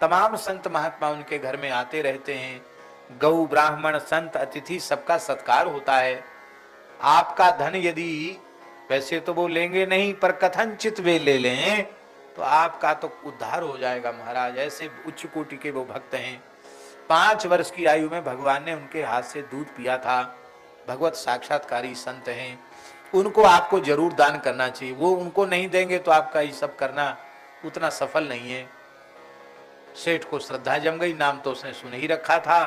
तमाम संत महात्मा उनके घर में आते रहते हैं। गौ ब्राह्मण संत अतिथि सबका सत्कार होता है। आपका धन यदि, वैसे तो वो लेंगे नहीं, पर कथनचित वे ले लें तो आपका तो उद्धार हो जाएगा महाराज। ऐसे उच्च कोटि के वो भक्त हैं। 5 वर्ष की आयु में भगवान ने उनके हाथ से दूध पिया था। भगवत साक्षात्कारी संत हैं, उनको आपको जरूर दान करना चाहिए। वो उनको नहीं देंगे तो आपका ये सब करना उतना सफल नहीं है। सेठ को श्रद्धा जम गई, नाम तो उसने सुन ही रखा था।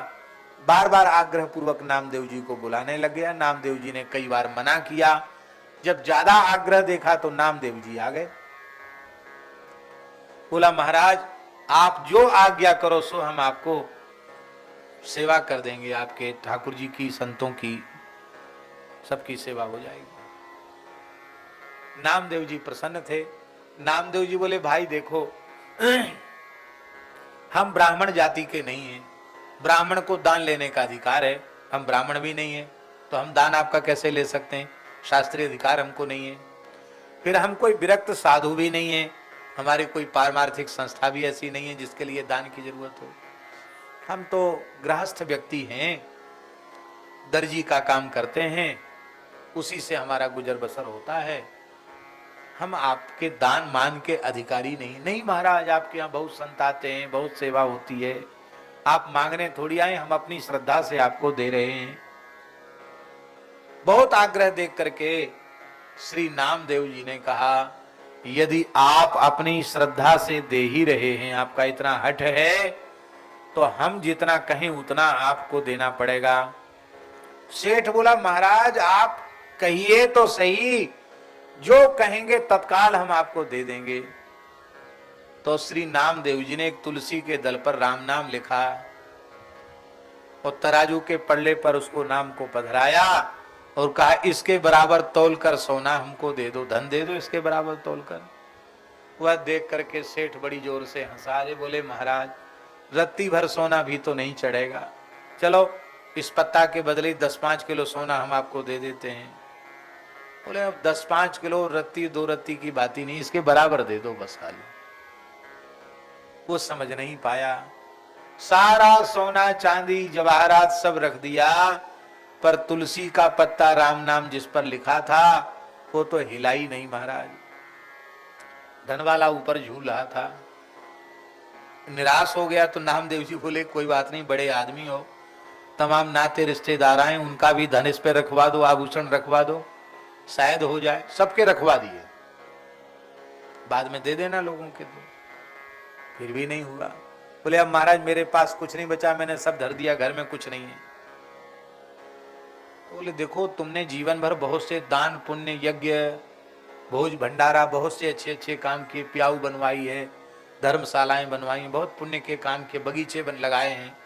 बार बार आग्रह पूर्वक नामदेव जी को बुलाने लग गया। नामदेव जी ने कई बार मना किया। जब ज्यादा आग्रह देखा तो नामदेव जी आ गए। बोला महाराज आप जो आज्ञा करो सो हम आपको सेवा कर देंगे, आपके ठाकुर जी की, संतों की, सबकी सेवा हो जाएगी। नामदेव जी प्रसन्न थे। नामदेव जी बोले भाई देखो हम ब्राह्मण जाति के नहीं हैं, ब्राह्मण को दान लेने का अधिकार है, हम ब्राह्मण भी नहीं है तो हम दान आपका कैसे ले सकते हैं, शास्त्रीय अधिकार हमको नहीं है। फिर हम कोई विरक्त साधु भी नहीं है, हमारी कोई पारमार्थिक संस्था भी ऐसी नहीं है जिसके लिए दान की जरूरत हो। हम तो गृहस्थ व्यक्ति हैं, दर्जी का काम करते हैं, उसी से हमारा गुजर बसर होता है। हम आपके दान मान के अधिकारी नहीं महाराज, आपके यहाँ बहुत संत आते हैं, बहुत सेवा होती है, आप मांगने थोड़ी आए, हम अपनी श्रद्धा से आपको दे रहे हैं। बहुत आग्रह देख करके श्री नामदेव जी ने कहा यदि आप अपनी श्रद्धा से दे ही रहे हैं, आपका इतना हठ है, तो हम जितना कहें उतना आपको देना पड़ेगा। सेठ बोला महाराज आप कहिए तो सही, जो कहेंगे तत्काल हम आपको दे देंगे। तो श्री नामदेव जी ने एक तुलसी के दल पर राम नाम लिखा और तराजू के पल्ले पर उसको नाम को पधराया और कहा इसके बराबर तौल कर सोना हमको दे दो, धन दे दो इसके बराबर तौल कर। वह देख करके सेठ बड़ी जोर से हंसा रहे, बोले महाराज रत्ती भर सोना भी तो नहीं चढ़ेगा, चलो इस पत्ता के बदले 10-5 किलो सोना हम आपको दे देते हैं। बोले अब 10-5 किलो रत्ती 2 रत्ती की बात ही नहीं, इसके बराबर दे दो बस खाली। वो समझ नहीं पाया, सारा सोना चांदी जवाहरात सब रख दिया, पर तुलसी का पत्ता राम नाम जिस पर लिखा था वो तो हिला ही नहीं महाराज। धनवाला ऊपर झूल रहा था, निराश हो गया। तो नामदेव जी बोले कोई बात नहीं, बड़े आदमी हो, तमाम नाते रिश्तेदार आए, उनका भी धन इस पे रखवा दो, आभूषण रखवा दो, शायद हो जाए। सबके रखवा दिए, बाद में दे देना लोगों के। तो फिर भी नहीं हुआ। बोले अब महाराज मेरे पास कुछ नहीं बचा, मैंने सब धर दिया, घर में कुछ नहीं है। बोले देखो तुमने जीवन भर बहुत से दान पुण्य यज्ञ भोज भंडारा बहुत से अच्छे अच्छे काम किए, प्याऊ बनवाई है, धर्मशालाएं बनवाई हैं, बहुत पुण्य के काम किए, बगीचे बन लगाए हैं,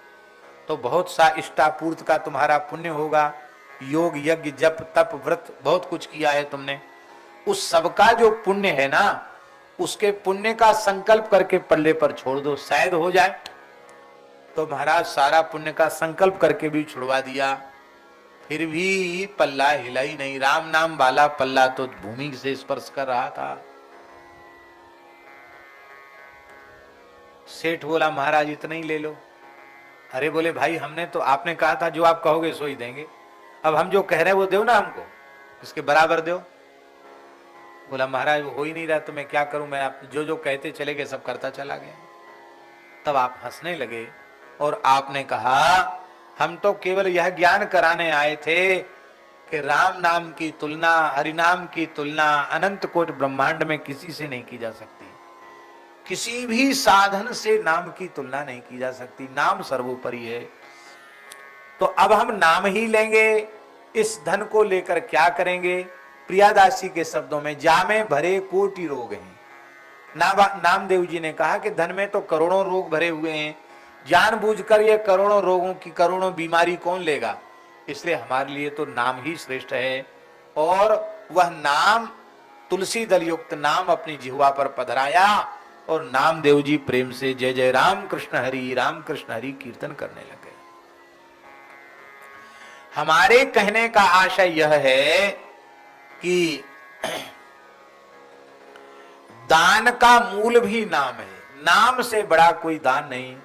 तो बहुत सा इष्टापूर्त का तुम्हारा पुण्य होगा। योग यज्ञ जप तप व्रत बहुत कुछ किया है तुमने, उस सबका जो पुण्य है ना, उसके पुण्य का संकल्प करके पल्ले पर छोड़ दो, शायद हो जाए। तो महाराज सारा पुण्य का संकल्प करके भी छुड़वा दिया, फिर भी पल्ला हिला ही नहीं। राम नाम वाला पल्ला तो भूमि से स्पर्श कर रहा था। सेठ बोला महाराज इतना ही ले लो। अरे बोले भाई हमने तो, आपने कहा था जो आप कहोगे सो ही देंगे, अब हम जो कह रहे हैं वो दो ना हमको, इसके बराबर दो। बोला महाराज वो हो ही नहीं रहा तो मैं क्या करूं, मैं आप जो जो कहते चले गए सब करता चला गया। तब आप हंसने लगे और आपने कहा हम तो केवल यह ज्ञान कराने आए थे कि राम नाम की तुलना, हरिनाम की तुलना अनंत कोट ब्रह्मांड में किसी से नहीं की जा सकती, किसी भी साधन से नाम की तुलना नहीं की जा सकती, नाम सर्वोपरि है। तो अब हम नाम ही लेंगे, इस धन को लेकर क्या करेंगे? प्रियादासी के शब्दों में जामे भरे कोटि रोग हैं। नामदेव जी ने कहा कि धन में तो करोड़ों रोग भरे हुए हैं, जानबूझकर ये करोड़ों रोगों की करोड़ों बीमारी कौन लेगा, इसलिए हमारे लिए तो नाम ही श्रेष्ठ है। और वह नाम तुलसी दल युक्त नाम अपनी जिह्वा पर पधराया और नामदेव जी प्रेम से जय जय राम कृष्ण हरि कीर्तन करने लगे। हमारे कहने का आशय यह है कि दान का मूल भी नाम है, नाम से बड़ा कोई दान नहीं।